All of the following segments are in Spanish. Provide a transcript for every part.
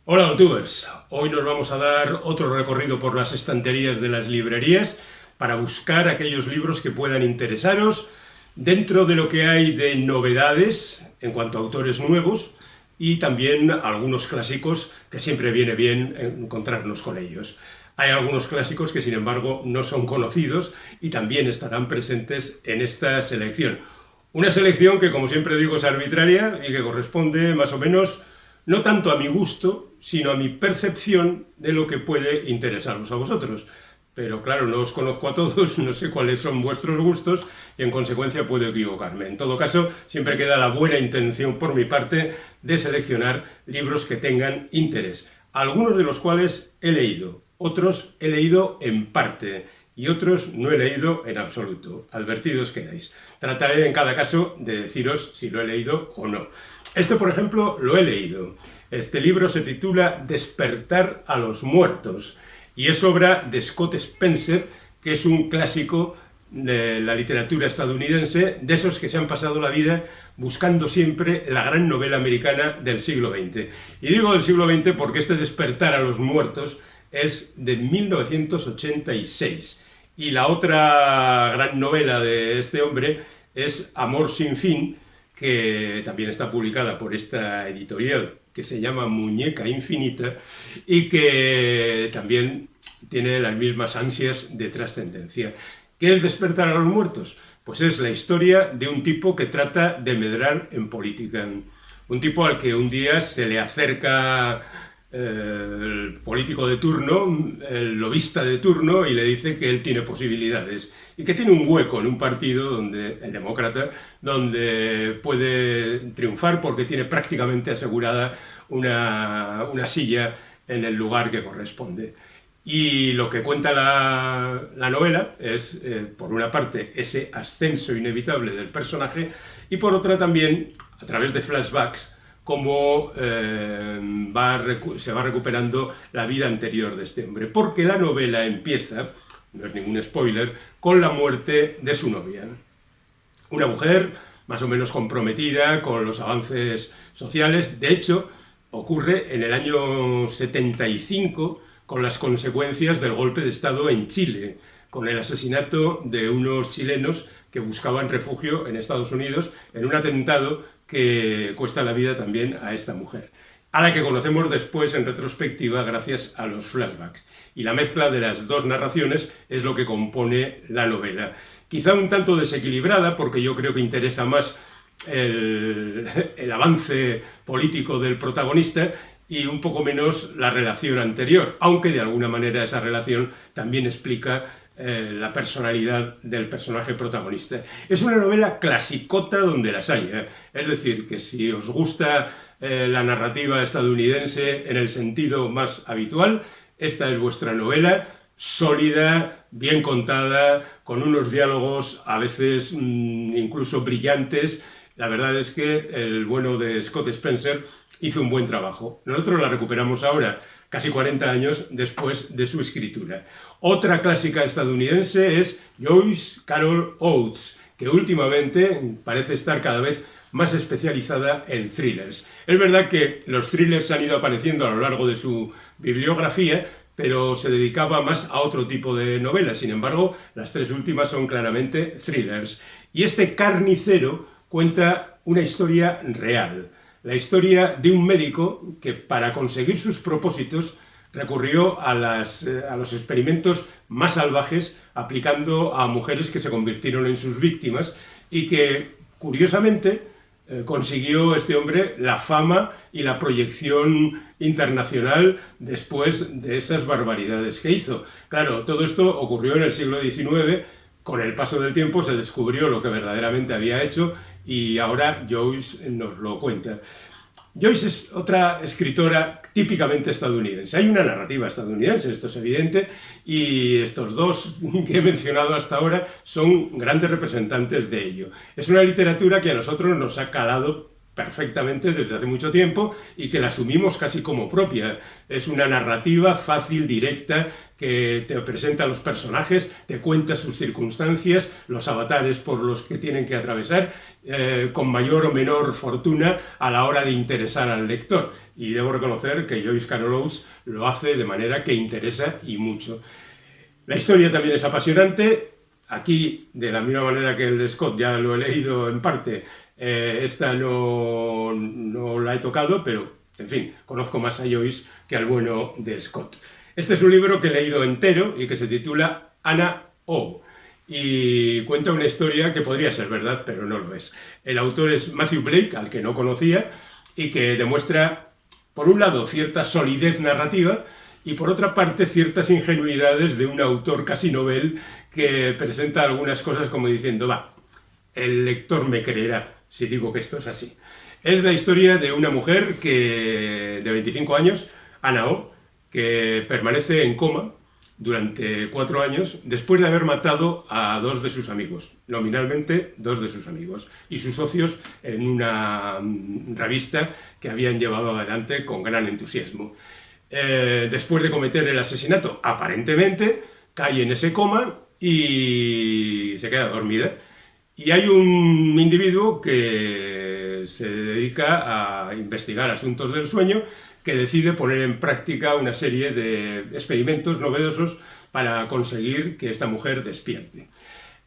Hola, Youtubers. Hoy nos vamos a dar otro recorrido por las estanterías de las librerías para buscar aquellos libros que puedan interesaros dentro de lo que hay de novedades en cuanto a autores nuevos y también algunos clásicos que siempre viene bien encontrarnos con ellos. Hay algunos clásicos que sin embargo no son conocidos y también estarán presentes en esta selección. Una selección que, como siempre digo, es arbitraria y que corresponde más o menos no tanto a mi gusto, sino a mi percepción de lo que puede interesaros a vosotros. Pero claro, no os conozco a todos, no sé cuáles son vuestros gustos y en consecuencia puedo equivocarme. En todo caso, siempre queda la buena intención por mi parte de seleccionar libros que tengan interés. Algunos de los cuales he leído, otros he leído en parte y otros no he leído en absoluto. Advertidos quedáis. Trataré en cada caso de deciros si lo he leído o no. Este, por ejemplo, lo he leído. Este libro se titula Despertar a los muertos y es obra de Scott Spencer, que es un clásico de la literatura estadounidense, de esos que se han pasado la vida buscando siempre la gran novela americana del siglo XX. Y digo del siglo XX porque este Despertar a los muertos es de 1986. Y la otra gran novela de este hombre es Amor sin fin, que también está publicada por esta editorial que se llama Muñeca Infinita y que también tiene las mismas ansias de trascendencia. ¿Qué es Despertar a los muertos? Pues es la historia de un tipo que trata de medrar en política. Un tipo al que un día se le acerca el político de turno, el lobista de turno, y le dice que él tiene posibilidades y que tiene un hueco en un partido, donde el demócrata, donde puede triunfar porque tiene prácticamente asegurada una silla en el lugar que corresponde. Y lo que cuenta la novela es, por una parte, ese ascenso inevitable del personaje y por otra también, a través de flashbacks, cómo se va recuperando la vida anterior de este hombre. Porque la novela empieza, no es ningún spoiler, con la muerte de su novia. Una mujer más o menos comprometida con los avances sociales. De hecho, ocurre en el año 75 con las consecuencias del golpe de Estado en Chile, con el asesinato de unos chilenos que buscaban refugio en Estados Unidos en un atentado que cuesta la vida también a esta mujer, a la que conocemos después en retrospectiva gracias a los flashbacks. Y la mezcla de las dos narraciones es lo que compone la novela. Quizá un tanto desequilibrada, porque yo creo que interesa más el avance político del protagonista y un poco menos la relación anterior, aunque de alguna manera esa relación también explica la personalidad del personaje protagonista. Es una novela clasicota donde las hay, es decir, que si os gusta la narrativa estadounidense en el sentido más habitual, esta es vuestra novela, sólida, bien contada, con unos diálogos a veces incluso brillantes. La verdad es que el bueno de Scott Spencer hizo un buen trabajo. Nosotros la recuperamos ahora, casi 40 años después de su escritura. Otra clásica estadounidense es Joyce Carol Oates, que últimamente parece estar cada vez más especializada en thrillers. Es verdad que los thrillers han ido apareciendo a lo largo de su bibliografía, pero se dedicaba más a otro tipo de novelas. Sin embargo, las tres últimas son claramente thrillers. Y este Carnicero cuenta una historia real. La historia de un médico que, para conseguir sus propósitos, recurrió a los experimentos más salvajes, aplicando a mujeres que se convirtieron en sus víctimas y que, curiosamente, consiguió este hombre la fama y la proyección internacional después de esas barbaridades que hizo. Claro, todo esto ocurrió en el siglo XIX. Con el paso del tiempo se descubrió lo que verdaderamente había hecho y ahora Joyce nos lo cuenta. Joyce es otra escritora típicamente estadounidense. Hay una narrativa estadounidense, esto es evidente, y estos dos que he mencionado hasta ahora son grandes representantes de ello. Es una literatura que a nosotros nos ha calado perfectamente desde hace mucho tiempo y que la asumimos casi como propia. Es una narrativa fácil, directa, que te presenta a los personajes, te cuenta sus circunstancias, los avatares por los que tienen que atravesar, con mayor o menor fortuna a la hora de interesar al lector. Y debo reconocer que Joyce Carol Oates lo hace de manera que interesa y mucho. La historia también es apasionante. Aquí, de la misma manera que el de Scott, ya lo he leído en parte, esta no la he tocado, pero, en fin, conozco más a Joyce que al bueno de Scott. Este es un libro que he leído entero y que se titula Anna O. Y cuenta una historia que podría ser verdad, pero no lo es. El autor es Matthew Blake, al que no conocía, y que demuestra, por un lado, cierta solidez narrativa, y por otra parte ciertas ingenuidades de un autor casi novel que presenta algunas cosas como diciendo, va, el lector me creerá si digo que esto es así. Es la historia de una mujer de 25 años, Anna O, que permanece en coma durante 4 años después de haber matado a 2 de sus amigos, nominalmente 2 de sus amigos, y sus socios en una revista que habían llevado adelante con gran entusiasmo. Después de cometer el asesinato, aparentemente, cae en ese coma y se queda dormida. Y hay un individuo que se dedica a investigar asuntos del sueño, que decide poner en práctica una serie de experimentos novedosos para conseguir que esta mujer despierte.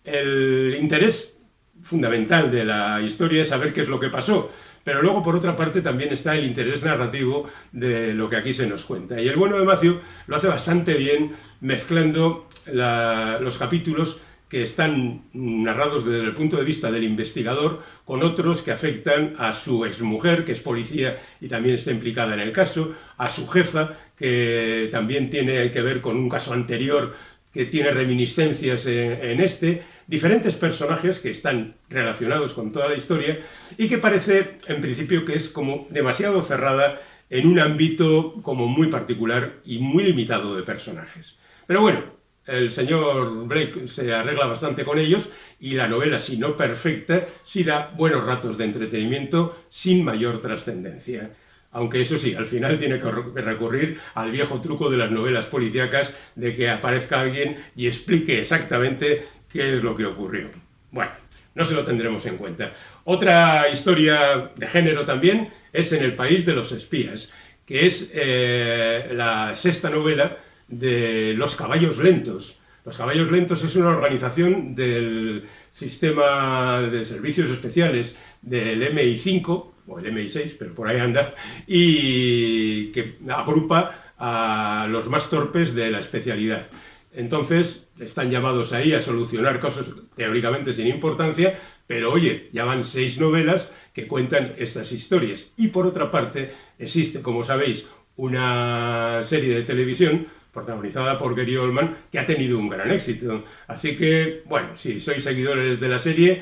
El interés fundamental de la historia es saber qué es lo que pasó, pero luego, por otra parte, también está el interés narrativo de lo que aquí se nos cuenta. Y el bueno de Matthew lo hace bastante bien, mezclando los capítulos que están narrados desde el punto de vista del investigador con otros que afectan a su exmujer, que es policía y también está implicada en el caso, a su jefa, que también tiene que ver con un caso anterior que tiene reminiscencias en este, diferentes personajes que están relacionados con toda la historia y que parece, en principio, que es como demasiado cerrada en un ámbito como muy particular y muy limitado de personajes. Pero bueno, el señor Blake se arregla bastante con ellos y la novela, si no perfecta, sí da buenos ratos de entretenimiento sin mayor trascendencia. Aunque eso sí, al final tiene que recurrir al viejo truco de las novelas policíacas de que aparezca alguien y explique exactamente qué es lo que ocurrió. Bueno, no se lo tendremos en cuenta. Otra historia de género también es En el país de los espías, que es la 6ª novela de Los Caballos Lentos. Los Caballos Lentos es una organización del sistema de servicios especiales del MI5, o el MI6, pero por ahí anda, y que agrupa a los más torpes de la especialidad. Entonces, están llamados ahí a solucionar cosas teóricamente sin importancia, pero oye, ya van 6 novelas que cuentan estas historias. Y por otra parte, existe, como sabéis, una serie de televisión protagonizada por Gary Oldman, que ha tenido un gran éxito. Así que, bueno, si sois seguidores de la serie,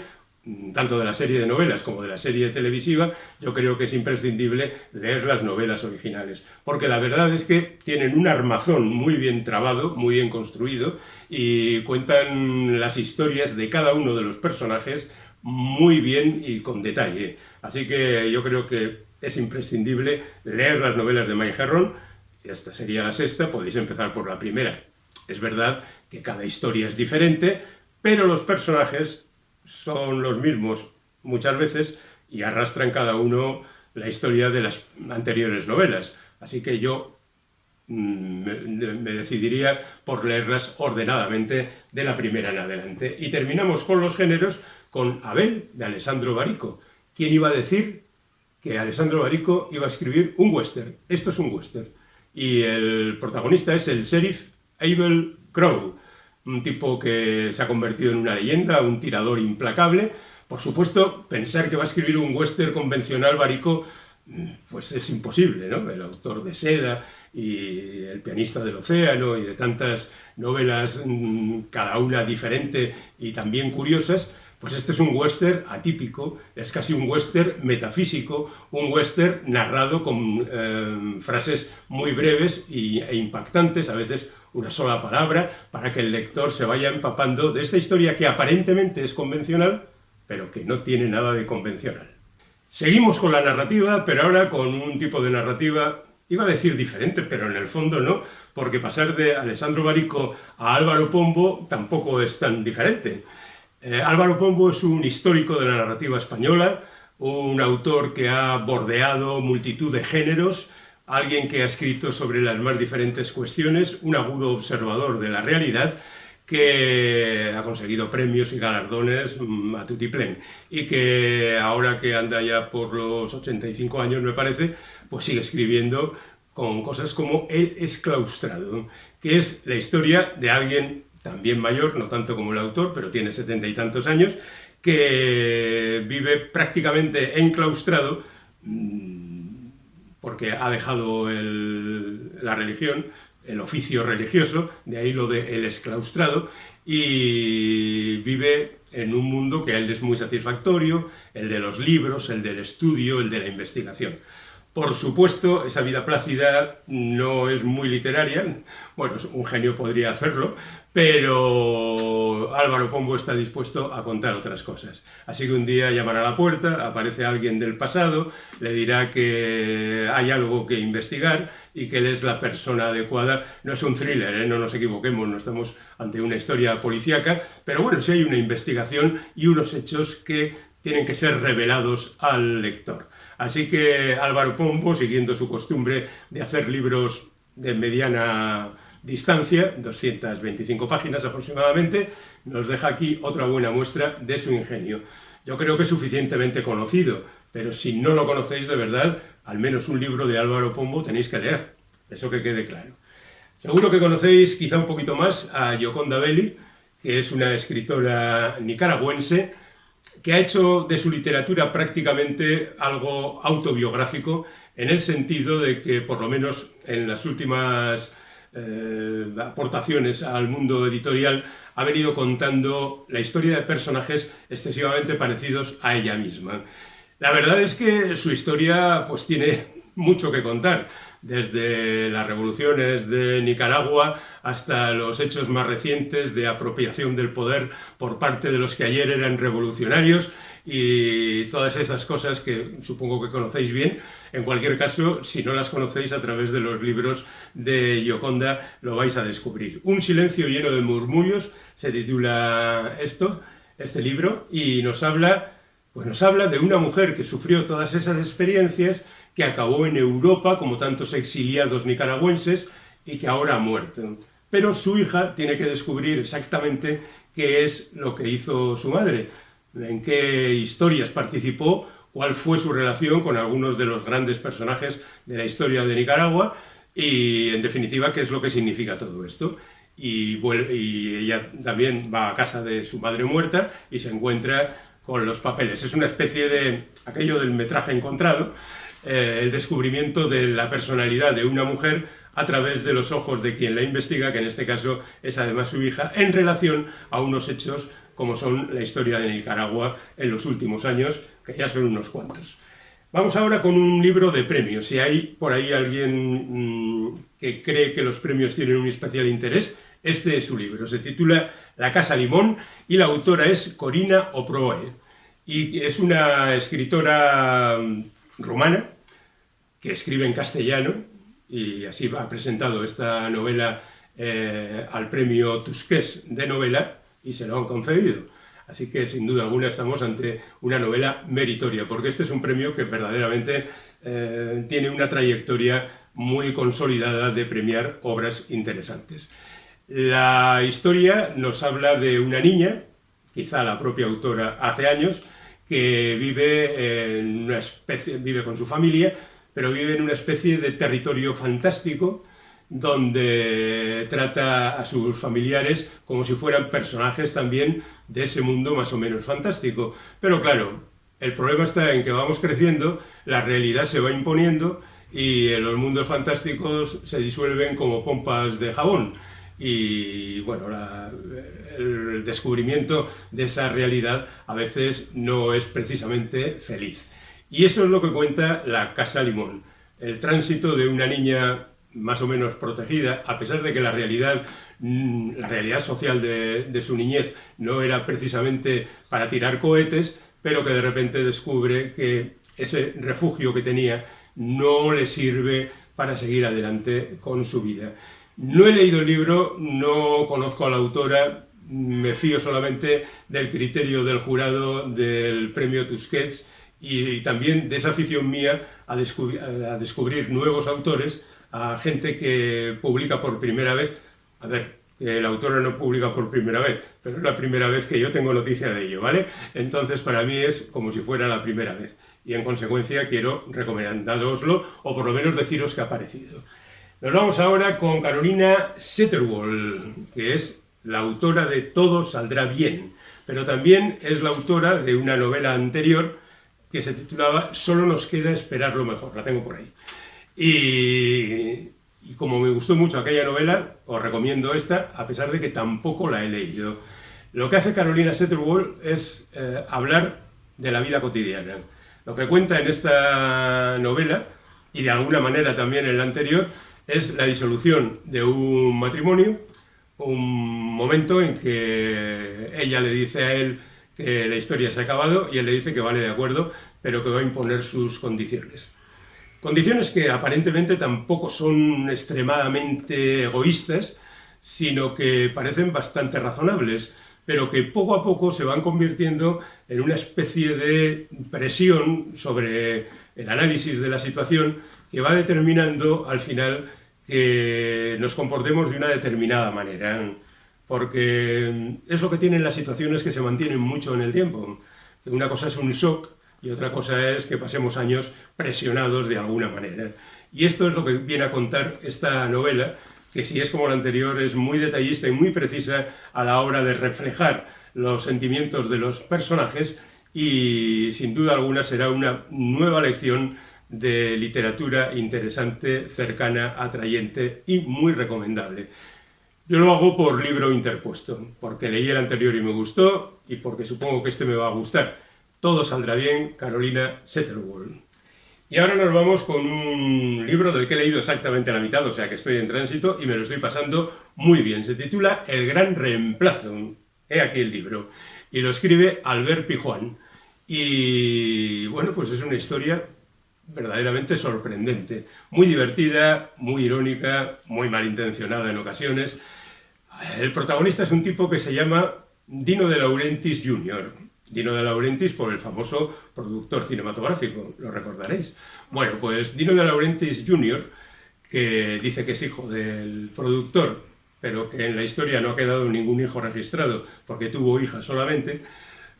tanto de la serie de novelas como de la serie televisiva, yo creo que es imprescindible leer las novelas originales, porque la verdad es que tienen un armazón muy bien trabado, muy bien construido, y cuentan las historias de cada uno de los personajes muy bien y con detalle. Así que yo creo que es imprescindible leer las novelas de Mike Herron. Esta sería la 6ª, podéis empezar por la primera. Es verdad que cada historia es diferente, pero los personajes son los mismos muchas veces y arrastran cada uno la historia de las anteriores novelas. Así que yo me decidiría por leerlas ordenadamente de la primera en adelante. Y terminamos con los géneros con Abel, de Alessandro Barico. ¿Quién iba a decir que Alessandro Barico iba a escribir un western? Esto es un western. Y el protagonista es el sheriff Abel Crow, un tipo que se ha convertido en una leyenda, un tirador implacable. Por supuesto, pensar que va a escribir un western convencional Barico, pues es imposible, ¿no? El autor de Seda y El pianista del océano y de tantas novelas, cada una diferente y también curiosas, pues este es un western atípico, es casi un western metafísico, un western narrado con frases muy breves e impactantes, a veces una sola palabra, para que el lector se vaya empapando de esta historia que aparentemente es convencional, pero que no tiene nada de convencional. Seguimos con la narrativa, pero ahora con un tipo de narrativa, iba a decir diferente, pero en el fondo no, porque pasar de Alessandro Barico a Álvaro Pombo tampoco es tan diferente. Álvaro Pombo es un histórico de la narrativa española, un autor que ha bordeado multitud de géneros, alguien que ha escrito sobre las más diferentes cuestiones, un agudo observador de la realidad, que ha conseguido premios y galardones a tutiplén y que ahora que anda ya por los 85 años, me parece, pues sigue escribiendo con cosas como El exclaustrado, que es la historia de alguien también mayor, no tanto como el autor, pero tiene 70 y tantos años, que vive prácticamente enclaustrado porque ha dejado la religión, el oficio religioso, de ahí lo de el exclaustrado, y vive en un mundo que a él es muy satisfactorio, el de los libros, el del estudio, el de la investigación. Por supuesto, esa vida plácida no es muy literaria, bueno, un genio podría hacerlo, pero Álvaro Pombo está dispuesto a contar otras cosas. Así que un día llamará a la puerta, aparece alguien del pasado, le dirá que hay algo que investigar y que él es la persona adecuada. No es un thriller, no nos equivoquemos, no estamos ante una historia policíaca, pero bueno, sí hay una investigación y unos hechos que tienen que ser revelados al lector. Así que Álvaro Pombo, siguiendo su costumbre de hacer libros de mediana distancia, 225 páginas aproximadamente, nos deja aquí otra buena muestra de su ingenio. Yo creo que es suficientemente conocido, pero si no lo conocéis de verdad, al menos un libro de Álvaro Pombo tenéis que leer, eso que quede claro. Seguro que conocéis quizá un poquito más a Gioconda Belli, que es una escritora nicaragüense, que ha hecho de su literatura prácticamente algo autobiográfico, en el sentido de que, por lo menos en las últimas aportaciones al mundo editorial, ha venido contando la historia de personajes excesivamente parecidos a ella misma. La verdad es que su historia pues tiene mucho que contar, desde las revoluciones de Nicaragua hasta los hechos más recientes de apropiación del poder por parte de los que ayer eran revolucionarios y todas esas cosas que supongo que conocéis bien. En cualquier caso, si no las conocéis, a través de los libros de Gioconda lo vais a descubrir. Un silencio lleno de murmullos se titula este libro, y nos habla de una mujer que sufrió todas esas experiencias, que acabó en Europa como tantos exiliados nicaragüenses y que ahora ha muerto. Pero su hija tiene que descubrir exactamente qué es lo que hizo su madre, en qué historias participó, cuál fue su relación con algunos de los grandes personajes de la historia de Nicaragua y, en definitiva, qué es lo que significa todo esto. Y ella también va a casa de su madre muerta y se encuentra con los papeles. Es una especie de aquello del metraje encontrado, el descubrimiento de la personalidad de una mujer a través de los ojos de quien la investiga, que en este caso es además su hija, en relación a unos hechos como son la historia de Nicaragua en los últimos años, que ya son unos cuantos. Vamos ahora con un libro de premios. Si hay por ahí alguien que cree que los premios tienen un especial interés, este es su libro. Se titula La Casa Limón y la autora es Corina Oproe. Y es una escritora rumana que escribe en castellano, y así ha presentado esta novela al premio Tusqués de novela y se lo han concedido. Así que sin duda alguna estamos ante una novela meritoria, porque este es un premio que verdaderamente tiene una trayectoria muy consolidada de premiar obras interesantes. La historia nos habla de una niña, quizá la propia autora hace años, que vive con su familia, pero vive en una especie de territorio fantástico donde trata a sus familiares como si fueran personajes también de ese mundo más o menos fantástico. Pero claro, el problema está en que vamos creciendo, la realidad se va imponiendo y los mundos fantásticos se disuelven como pompas de jabón. Y bueno, el descubrimiento de esa realidad a veces no es precisamente feliz. Y eso es lo que cuenta La Casa Limón, el tránsito de una niña más o menos protegida, a pesar de que la realidad social de su niñez no era precisamente para tirar cohetes, pero que de repente descubre que ese refugio que tenía no le sirve para seguir adelante con su vida. No he leído el libro, no conozco a la autora, me fío solamente del criterio del jurado del premio Tusquets y también de esa afición mía a descubrir nuevos autores, a gente que publica por primera vez. A ver, que la autora no publica por primera vez, pero es la primera vez que yo tengo noticia de ello, ¿vale? Entonces para mí es como si fuera la primera vez y en consecuencia quiero recomendároslo o por lo menos deciros que ha aparecido. Nos vamos ahora con Carolina Setterwall, que es la autora de Todo saldrá bien, pero también es la autora de una novela anterior que se titulaba Solo nos queda esperar lo mejor, la tengo por ahí. Y como me gustó mucho aquella novela, os recomiendo esta, a pesar de que tampoco la he leído. Lo que hace Carolina Setterwall es hablar de la vida cotidiana. Lo que cuenta en esta novela, y de alguna manera también en la anterior, es la disolución de un matrimonio, un momento en que ella le dice a él que la historia se ha acabado y él le dice que vale de acuerdo, pero que va a imponer sus condiciones. Condiciones que aparentemente tampoco son extremadamente egoístas, sino que parecen bastante razonables, pero que poco a poco se van convirtiendo en una especie de presión sobre el análisis de la situación que va determinando al final que nos comportemos de una determinada manera, porque es lo que tienen las situaciones que se mantienen mucho en el tiempo, que una cosa es un shock y otra cosa es que pasemos años presionados de alguna manera. Y esto es lo que viene a contar esta novela, que si es como la anterior es muy detallista y muy precisa a la hora de reflejar los sentimientos de los personajes y sin duda alguna será una nueva lección de literatura interesante, cercana, atrayente y muy recomendable. Yo lo hago por libro interpuesto, porque leí el anterior y me gustó y porque supongo que este me va a gustar. Todo saldrá bien, Carolina Setterwall. Y ahora nos vamos con un libro del que he leído exactamente la mitad, o sea que estoy en tránsito y me lo estoy pasando muy bien. Se titula El gran reemplazo. He aquí el libro. Y lo escribe Albert Pijuan. Y bueno, pues es una historia verdaderamente sorprendente. Muy divertida, muy irónica, muy malintencionada en ocasiones. El protagonista es un tipo que se llama Dino de Laurentiis Jr., Dino de Laurentiis por el famoso productor cinematográfico, lo recordaréis. Bueno, pues Dino de Laurentiis Jr., que dice que es hijo del productor, pero que en la historia no ha quedado ningún hijo registrado porque tuvo hija solamente,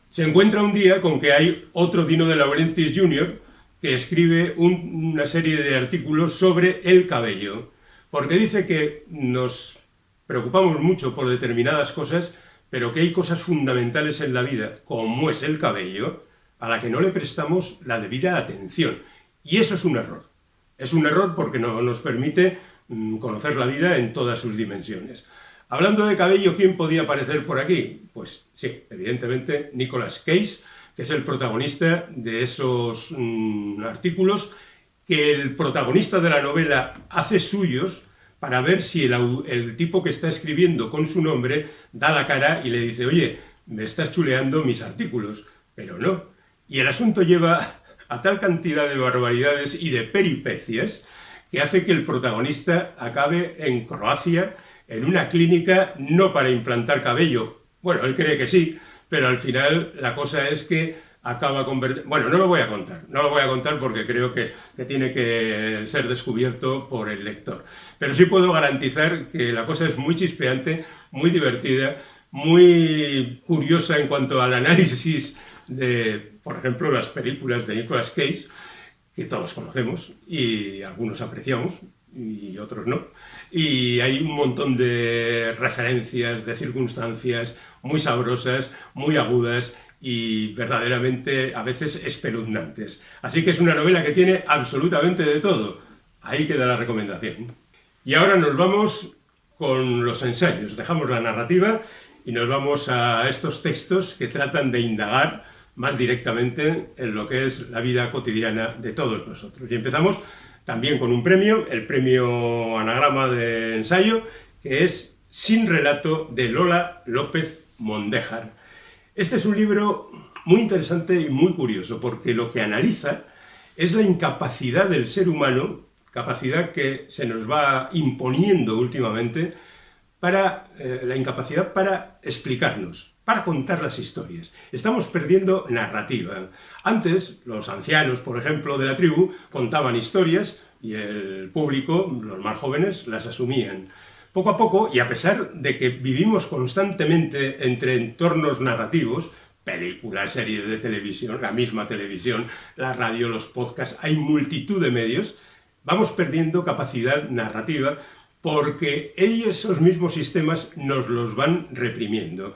se encuentra un día con que hay otro Dino de Laurentiis Jr. que escribe una serie de artículos sobre el cabello, porque dice que nos preocupamos mucho por determinadas cosas, pero que hay cosas fundamentales en la vida, como es el cabello, a la que no le prestamos la debida atención. Y eso es un error. Es un error porque no nos permite conocer la vida en todas sus dimensiones. Hablando de cabello, ¿quién podía aparecer por aquí? Pues sí, evidentemente Nicolas Cage, que es el protagonista de esos artículos que el protagonista de la novela hace suyos para ver si el tipo que está escribiendo con su nombre da la cara y le dice, oye, me estás chuleando mis artículos, pero no. Y el asunto lleva a tal cantidad de barbaridades y de peripecias que hace que el protagonista acabe en Croacia, en una clínica, no para implantar cabello. Bueno, él cree que sí, pero al final la cosa es que acaba convertido. Bueno, no lo voy a contar porque creo que tiene que ser descubierto por el lector. Pero sí puedo garantizar que la cosa es muy chispeante, muy divertida, muy curiosa en cuanto al análisis de, por ejemplo, las películas de Nicolas Cage, que todos conocemos y algunos apreciamos y otros no. Y hay un montón de referencias, de circunstancias muy sabrosas, muy agudas y verdaderamente a veces espeluznantes. Así que es una novela que tiene absolutamente de todo. Ahí queda la recomendación. Y ahora nos vamos con los ensayos. Dejamos la narrativa y nos vamos a estos textos que tratan de indagar más directamente en lo que es la vida cotidiana de todos nosotros. Y empezamos también con un premio, el premio Anagrama de Ensayo, que es Sin relato, de Lola López Mondéjar. Este es un libro muy interesante y muy curioso, porque lo que analiza es la incapacidad del ser humano, capacidad que se nos va imponiendo últimamente, la incapacidad para explicarnos, para contar las historias. Estamos perdiendo narrativa. Antes, los ancianos, por ejemplo, de la tribu, contaban historias y el público, los más jóvenes, las asumían. Poco a poco, y a pesar de que vivimos constantemente entre entornos narrativos, películas, series de televisión, la misma televisión, la radio, los podcasts, hay multitud de medios, vamos perdiendo capacidad narrativa porque esos mismos sistemas nos los van reprimiendo.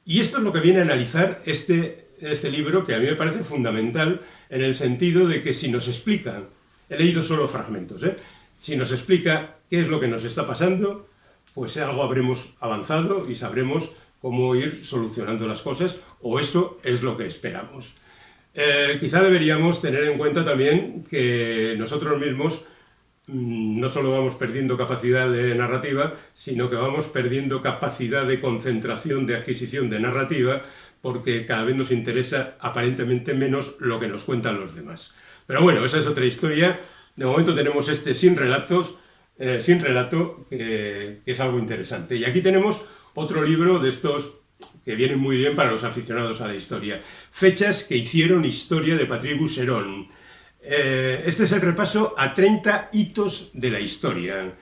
Y esto es lo que viene a analizar este libro, que a mí me parece fundamental, en el sentido de que si nos explica, he leído solo fragmentos, si nos explica qué es lo que nos está pasando, pues algo habremos avanzado y sabremos cómo ir solucionando las cosas, o eso es lo que esperamos. Quizá deberíamos tener en cuenta también que nosotros mismos no solo vamos perdiendo capacidad de narrativa, sino que vamos perdiendo capacidad de concentración, de adquisición de narrativa, porque cada vez nos interesa aparentemente menos lo que nos cuentan los demás. Pero bueno, esa es otra historia. De momento tenemos este sin relato, que es algo interesante. Y aquí tenemos otro libro de estos que vienen muy bien para los aficionados a la historia. Fechas que hicieron historia, de Patrick Busserón. Este es el repaso a 30 hitos de la historia.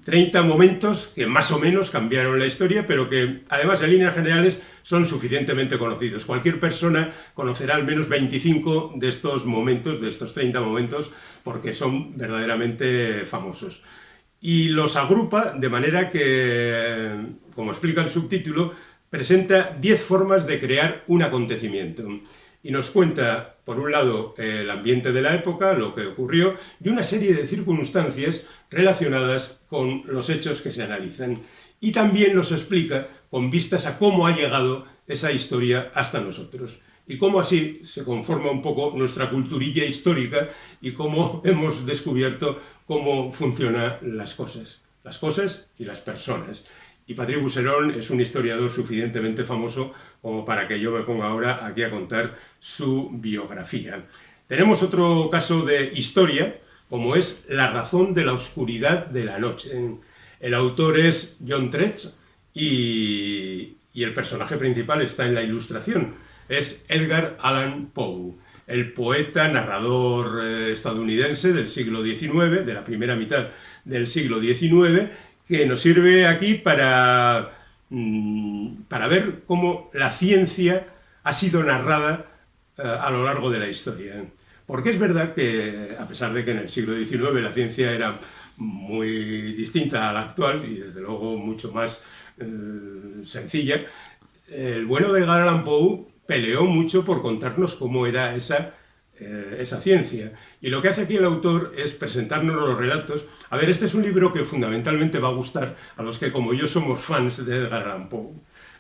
30 momentos que más o menos cambiaron la historia, pero que además en líneas generales son suficientemente conocidos. Cualquier persona conocerá al menos 25 de estos momentos, de estos 30 momentos, porque son verdaderamente famosos. Y los agrupa de manera que, como explica el subtítulo, presenta 10 formas de crear un acontecimiento. Y nos cuenta, por un lado, el ambiente de la época, lo que ocurrió, y una serie de circunstancias relacionadas con los hechos que se analizan. Y también los explica con vistas a cómo ha llegado esa historia hasta nosotros. Y cómo así se conforma un poco nuestra culturilla histórica y cómo hemos descubierto cómo funcionan las cosas y las personas. Y Patrick Busserón es un historiador suficientemente famoso como para que yo me ponga ahora aquí a contar su biografía. Tenemos otro caso de historia, como es La razón de la oscuridad de la noche. El autor es John Treach y el personaje principal está en la ilustración. Es Edgar Allan Poe, el poeta, narrador estadounidense del siglo XIX, de la primera mitad del siglo XIX, que nos sirve aquí para ver cómo la ciencia ha sido narrada a lo largo de la historia. Porque es verdad que, a pesar de que en el siglo XIX la ciencia era muy distinta a la actual y desde luego mucho más sencilla, el bueno de Edgar Allan Poe peleó mucho por contarnos cómo era esa ciencia. Y lo que hace aquí el autor es presentarnos los relatos. A ver, este es un libro que fundamentalmente va a gustar a los que, como yo, somos fans de Edgar Allan Poe.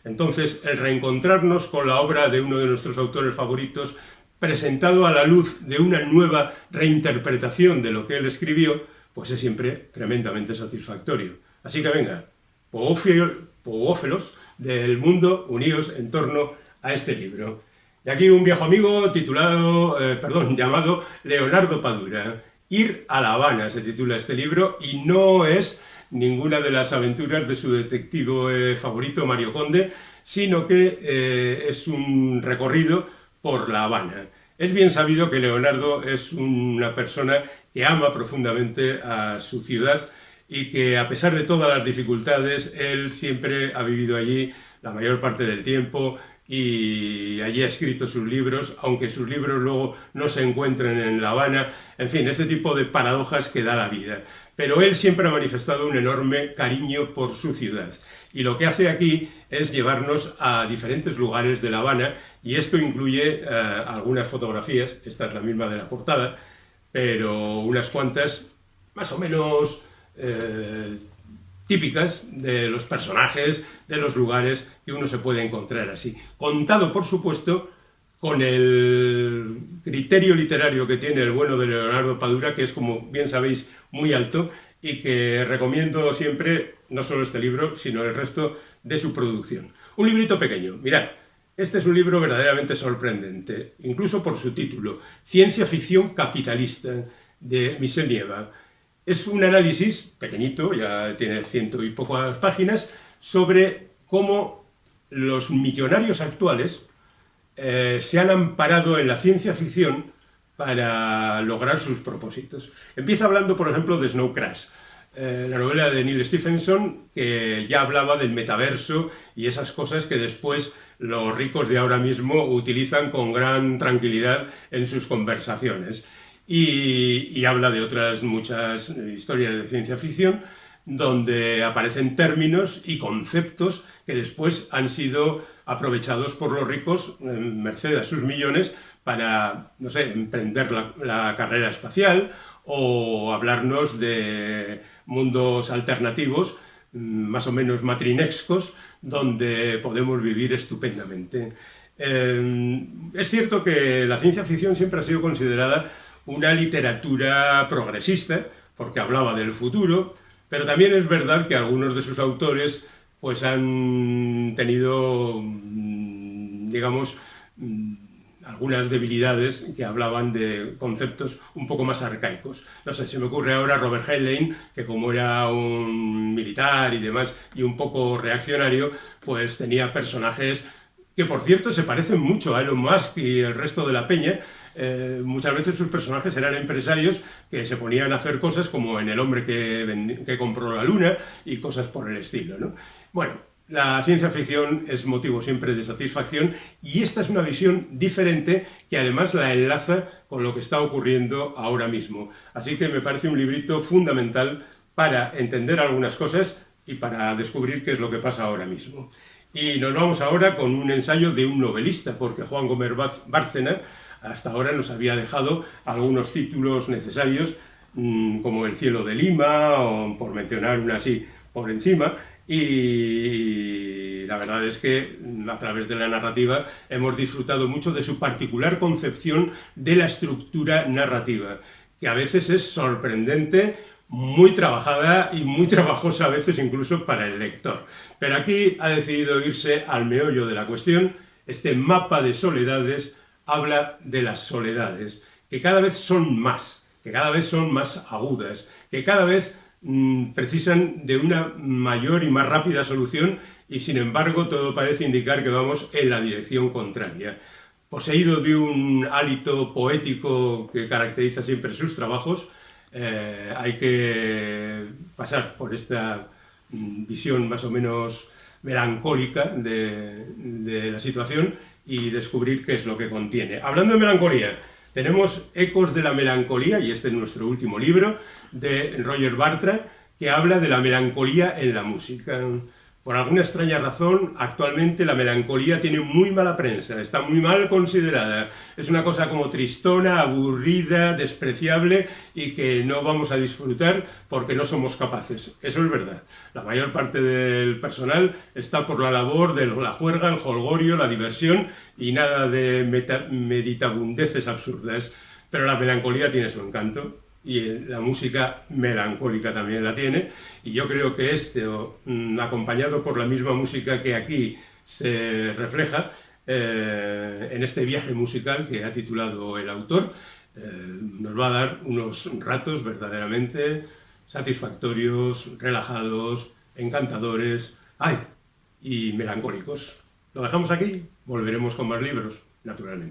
Entonces, el reencontrarnos con la obra de uno de nuestros autores favoritos, presentado a la luz de una nueva reinterpretación de lo que él escribió, pues es siempre tremendamente satisfactorio. Así que venga, poófelos del mundo, unidos en torno a este libro. Y aquí un viejo amigo llamado Leonardo Padura. Ir a La Habana se titula este libro, y no es ninguna de las aventuras de su detective favorito, Mario Conde, sino que es un recorrido por La Habana. Es bien sabido que Leonardo es una persona que ama profundamente a su ciudad y que, a pesar de todas las dificultades, él siempre ha vivido allí la mayor parte del tiempo y allí ha escrito sus libros, aunque sus libros luego no se encuentren en La Habana. En fin, este tipo de paradojas que da la vida. Pero él siempre ha manifestado un enorme cariño por su ciudad. Y lo que hace aquí es llevarnos a diferentes lugares de La Habana, y esto incluye algunas fotografías, esta es la misma de la portada, pero unas cuantas más o menos típicas de los personajes, de los lugares que uno se puede encontrar así. Contado, por supuesto, con el criterio literario que tiene el bueno de Leonardo Padura, que es, como bien sabéis, muy alto, y que recomiendo siempre, no solo este libro, sino el resto de su producción. Un librito pequeño, mirad, Este es un libro verdaderamente sorprendente, incluso por su título, Ciencia ficción capitalista, de Michel Nieva. Es un análisis pequeñito, ya tiene 100 y pocas páginas, sobre cómo los millonarios actuales se han amparado en la ciencia ficción para lograr sus propósitos. Empieza hablando, por ejemplo, de Snow Crash, la novela de Neil Stephenson, que ya hablaba del metaverso y esas cosas que después los ricos de ahora mismo utilizan con gran tranquilidad en sus conversaciones. Y habla de otras muchas historias de ciencia ficción donde aparecen términos y conceptos que después han sido aprovechados por los ricos, merced a sus millones, para, no sé, emprender la carrera espacial o hablarnos de mundos alternativos, más o menos matrinescos, donde podemos vivir estupendamente. Es cierto que la ciencia ficción siempre ha sido considerada una literatura progresista, porque hablaba del futuro, pero también es verdad que algunos de sus autores pues han tenido, digamos, algunas debilidades que hablaban de conceptos un poco más arcaicos. No sé, se me ocurre ahora Robert Heinlein, que como era un militar y demás, y un poco reaccionario, pues tenía personajes que, por cierto, se parecen mucho a Elon Musk y el resto de la peña. Muchas veces sus personajes eran empresarios que se ponían a hacer cosas como en El hombre que compró la luna y cosas por el estilo, ¿no? Bueno, la ciencia ficción es motivo siempre de satisfacción y esta es una visión diferente que además la enlaza con lo que está ocurriendo ahora mismo. Así que me parece un librito fundamental para entender algunas cosas y para descubrir qué es lo que pasa ahora mismo. Y nos vamos ahora con un ensayo de un novelista, porque Juan Gómez Bárcena hasta ahora nos había dejado algunos títulos necesarios, como El cielo de Lima, o por mencionar una así por encima, y la verdad es que a través de la narrativa hemos disfrutado mucho de su particular concepción de la estructura narrativa, que a veces es sorprendente, muy trabajada y muy trabajosa a veces incluso para el lector. Pero aquí ha decidido irse al meollo de la cuestión. Este mapa de soledades habla de las soledades, que cada vez son más, que cada vez son más agudas, que cada vez precisan de una mayor y más rápida solución y sin embargo todo parece indicar que vamos en la dirección contraria. Poseído de un hálito poético que caracteriza siempre sus trabajos, hay que pasar por esta visión más o menos melancólica de la situación y descubrir qué es lo que contiene. Hablando de melancolía, tenemos Ecos de la melancolía, y este es nuestro último libro, de Roger Bartra, que habla de la melancolía en la música. Por alguna extraña razón, actualmente la melancolía tiene muy mala prensa, está muy mal considerada. Es una cosa como tristona, aburrida, despreciable y que no vamos a disfrutar porque no somos capaces. Eso es verdad. La mayor parte del personal está por la labor de la juerga, el jolgorio, la diversión y nada de meditabundeces absurdas. Pero la melancolía tiene su encanto. Y la música melancólica también la tiene, y yo creo que acompañado por la misma música que aquí se refleja en este viaje musical que ha titulado el autor, nos va a dar unos ratos verdaderamente satisfactorios, relajados, encantadores, y melancólicos. Lo dejamos aquí, volveremos con más libros, naturalmente.